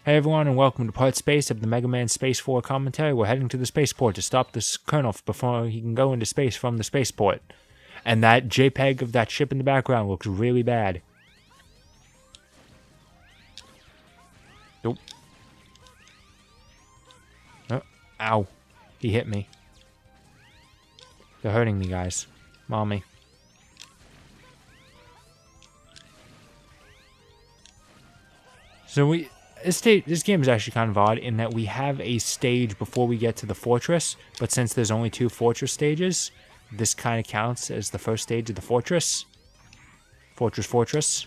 Hey everyone, and welcome to part space of the Mega Man Space 4 commentary. We're heading to the spaceport to stop this colonel before he can go into space from the spaceport. And that JPEG of that ship in the background looks really bad. Nope. Oh, ow. He hit me. They're hurting me, guys. Mommy. So this game is actually kind of odd in that we have a stage before we get to the fortress, but since there's only 2 fortress stages, this kind of counts as the first stage of the fortress. Fortress.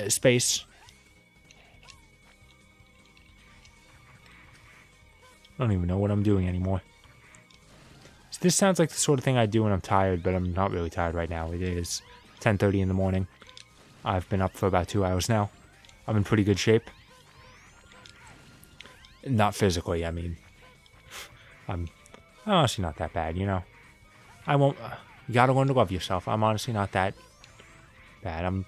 Space. I don't even know what I'm doing anymore. So this sounds like the sort of thing I do when I'm tired, but I'm not really tired right now. It is 10:30 in the morning. I've been up for about 2 hours now. I'm in pretty good shape. Not physically, I mean. I'm honestly not that bad, you know. I won't... you gotta learn to love yourself. I'm honestly not that bad. You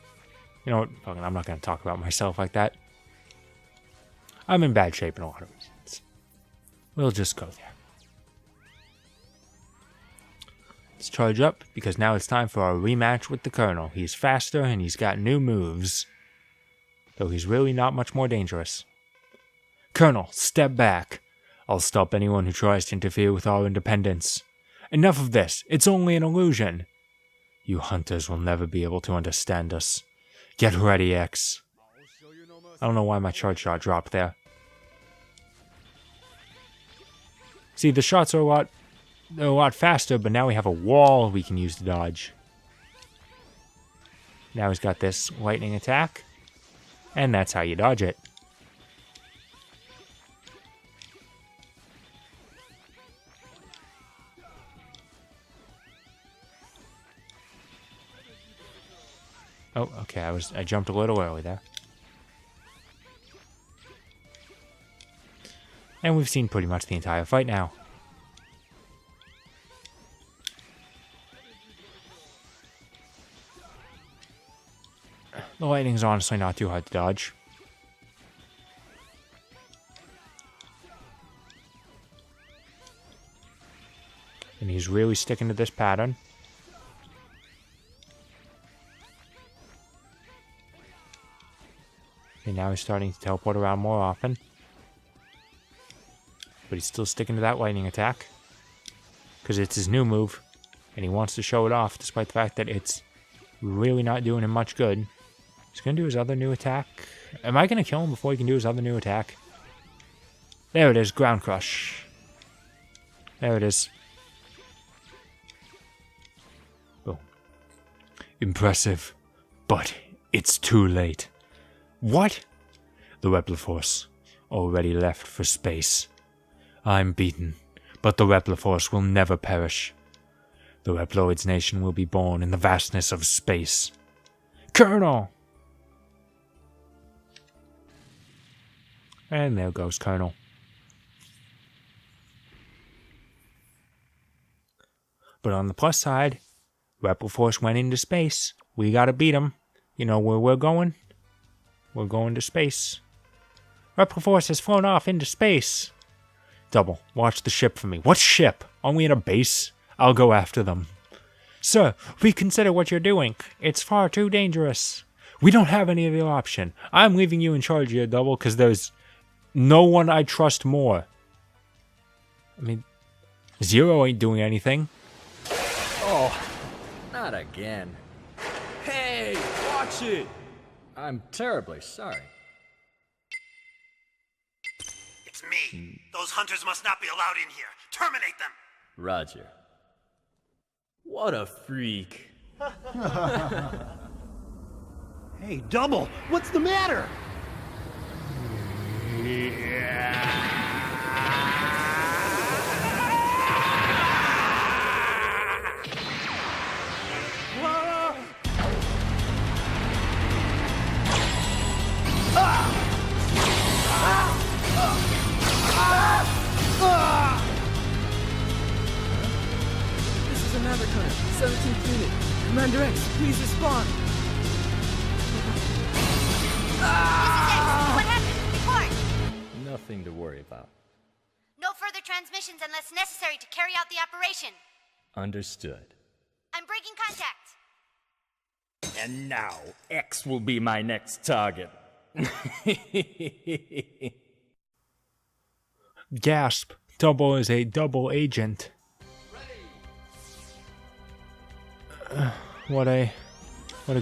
know what? Fucking, I'm not gonna talk about myself like that. I'm in bad shape in a lot of reasons. We'll just go there. Let's charge up, because now it's time for our rematch with the Colonel. He's faster, and he's got new moves. Though he's really not much more dangerous. Colonel, step back. I'll stop anyone who tries to interfere with our independence. Enough of this. It's only an illusion. You hunters will never be able to understand us. Get ready, X. I don't know why my charge shot dropped there. See, the shots are they're a lot faster, but now we have a wall we can use to dodge. Now he's got this lightning attack. And that's how you dodge it. Oh, okay, I jumped a little early there. And we've seen pretty much the entire fight now. The lightning's honestly not too hard to dodge. And he's really sticking to this pattern. And now he's starting to teleport around more often. But he's still sticking to that lightning attack. Because it's his new move. And he wants to show it off, despite the fact that it's really not doing him much good. He's going to do his other new attack. Am I going to kill him before he can do his other new attack? There it is, Ground Crush. There it is. Boom. Impressive. But it's too late. What? The Repliforce already left for space. I'm beaten, but the Repliforce will never perish. The Reploid's nation will be born in the vastness of space. Colonel! And there goes Colonel. But on the plus side, Repliforce went into space. We gotta beat him. You know where we're going? We're going to space. Repliforce has flown off into space. Double, watch the ship for me. What ship? Only in a base? I'll go after them. Sir, reconsider what you're doing. It's far too dangerous. We don't have any other option. I'm leaving you in charge here, Double, because there's no one I trust more. I mean, Zero ain't doing anything. Oh, not again. Hey, watch it! I'm terribly sorry. It's me. Those hunters must not be allowed in here. Terminate them! Roger. What a freak. Hey, Double, what's the matter? This is another turn. 17th unit. Commander X, please respond. This is X. What happened? Report. further transmissions unless necessary to carry out the operation. Understood. I'm breaking contact. And now, X will be my next target. Gasp. Double is a double agent. What a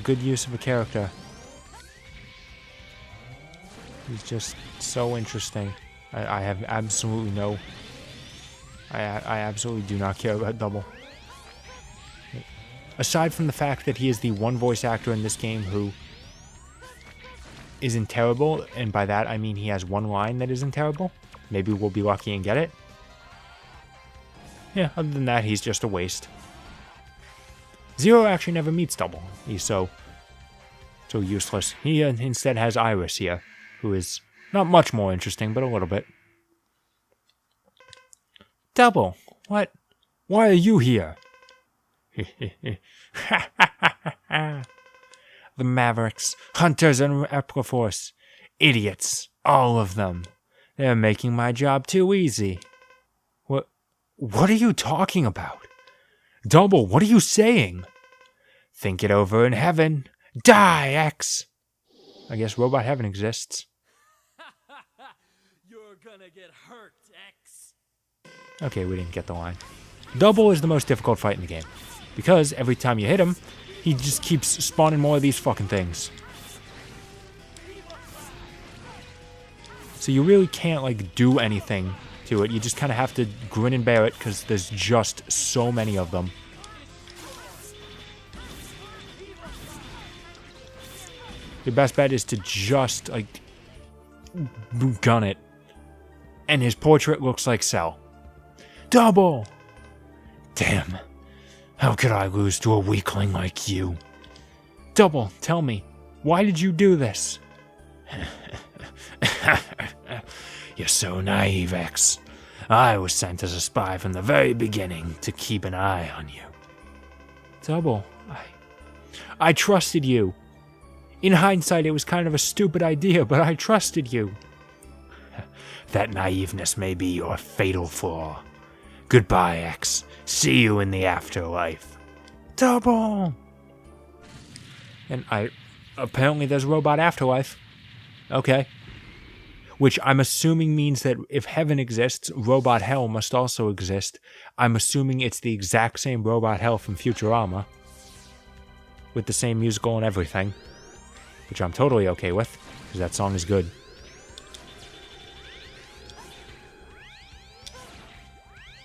good use of a character. He's just so interesting. I have absolutely no... I absolutely do not care about Double. Aside from the fact that he is the one voice actor in this game who isn't terrible, and by that I mean he has one line that isn't terrible. Maybe we'll be lucky and get it. Yeah, other than that, he's just a waste. Zero actually never meets Double. He's so useless. He instead has Iris here, who is not much more interesting, but a little bit. Double, what? Why are you here? The Mavericks, Hunters, and Repliforce. Idiots, all of them. They're making my job too easy. What are you talking about? Double, what are you saying? Think it over in heaven. Die, X! I guess Robot Heaven exists. You're gonna get hurt, X. Okay, we didn't get the line. Double is the most difficult fight in the game, because every time you hit him, he just keeps spawning more of these fucking things. So you really can't, like, do anything to it. You just kind of have to grin and bear it, because there's just so many of them. Your best bet is to just, like, gun it. And his portrait looks like Cell. Double! Damn. How could I lose to a weakling like you? Double, tell me, why did you do this? You're so naive, X. I was sent as a spy from the very beginning to keep an eye on you. Double, I trusted you. In hindsight, it was kind of a stupid idea, but I trusted you. That naiveness may be your fatal flaw. Goodbye, X. See you in the afterlife. Double! And apparently there's Robot Afterlife. Okay. Which I'm assuming means that if heaven exists, Robot Hell must also exist. I'm assuming it's the exact same Robot Hell from Futurama. With the same musical and everything. Which I'm totally okay with, because that song is good.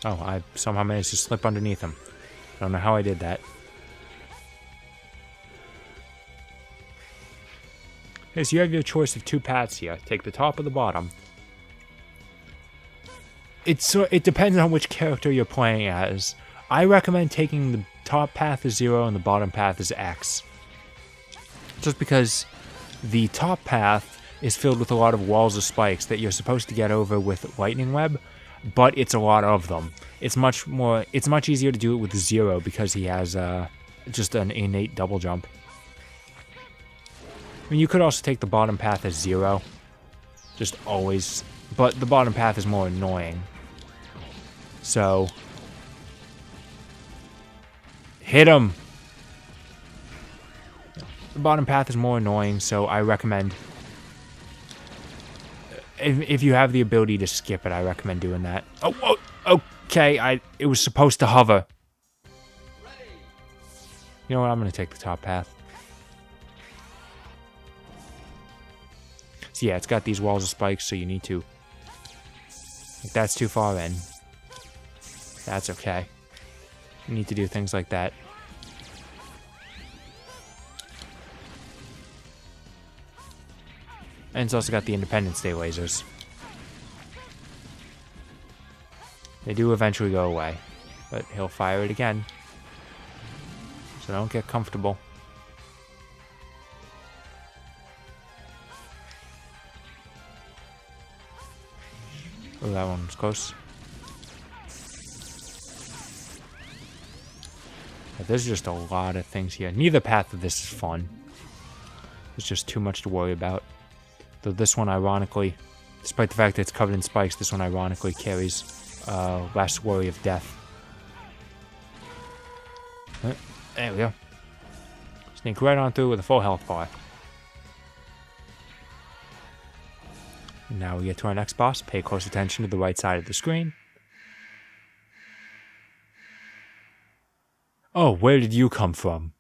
Oh, I somehow managed to slip underneath him. I don't know how I did that. Okay, so you have your choice of two paths here. Take the top or the bottom. It depends on which character you're playing as. I recommend taking the top path as 0 and the bottom path as X. Just because the top path is filled with a lot of walls of spikes that you're supposed to get over with Lightning Web, but it's a lot of them. It's much easier to do it with 0 because he has just an innate double jump. I mean, you could also take the bottom path as 0. Just always. But the bottom path is more annoying. So. Hit him! The bottom path is more annoying, so I recommend... If you have the ability to skip it, I recommend doing that. Oh, okay, it was supposed to hover. You know what, I'm going to take the top path. So yeah, it's got these walls of spikes, so you need to... Like, that's too far in. That's okay. You need to do things like that. And it's also got the Independence Day lasers. They do eventually go away, but he'll fire it again. So don't get comfortable. Oh, that one was close. But there's just a lot of things here. Neither path of this is fun. There's just too much to worry about. Though this one, ironically, despite the fact that it's covered in spikes, this one ironically carries less worry of death. There we go. Sneak right on through with a full health bar. And now we get to our next boss. Pay close attention to the right side of the screen. Oh, where did you come from?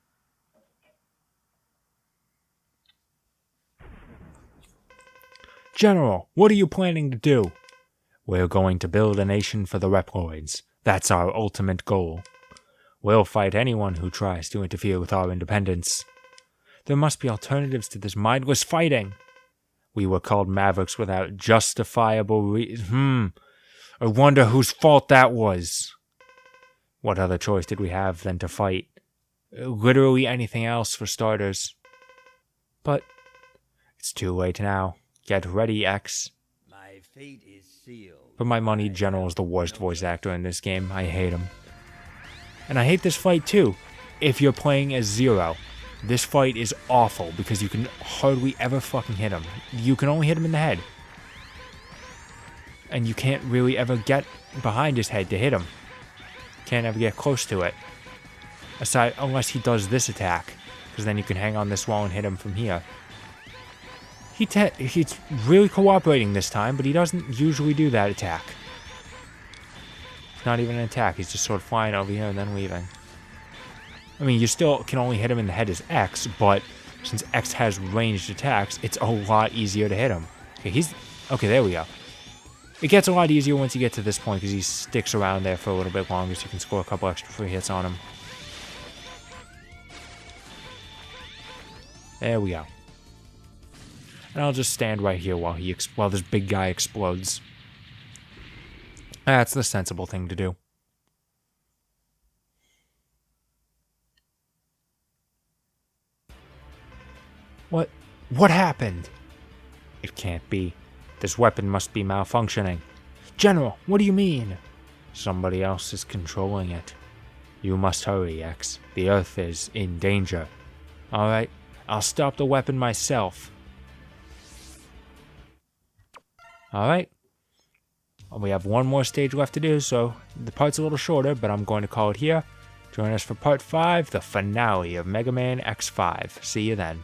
General, what are you planning to do? We're going to build a nation for the Reploids. That's our ultimate goal. We'll fight anyone who tries to interfere with our independence. There must be alternatives to this mindless fighting. We were called Mavericks without justifiable reason. I wonder whose fault that was. What other choice did we have than to fight? Literally anything else for starters. But it's too late now. Get ready, X. My fate is sealed. For my money, General is the worst voice actor in this game. I hate him. And I hate this fight too. If you're playing as Zero, this fight is awful because you can hardly ever fucking hit him. You can only hit him in the head. And you can't really ever get behind his head to hit him. Can't ever get close to it. Aside, unless he does this attack. Because then you can hang on this wall and hit him from here. He's really cooperating this time, but he doesn't usually do that attack. It's not even an attack, he's just sort of flying over here and then leaving. I mean, you still can only hit him in the head as X, but since X has ranged attacks, it's a lot easier to hit him. Okay, there we go. It gets a lot easier once you get to this point, because he sticks around there for a little bit longer, so you can score a couple extra free hits on him. There we go. And I'll just stand right here while this big guy explodes. That's the sensible thing to do. What happened? It can't be. This weapon must be malfunctioning. General, what do you mean? Somebody else is controlling it. You must hurry, X. The Earth is in danger. Alright, I'll stop the weapon myself. Alright. We have one more stage left to do, so the part's a little shorter, but I'm going to call it here. Join us for part 5, the finale of Mega Man X5. See you then.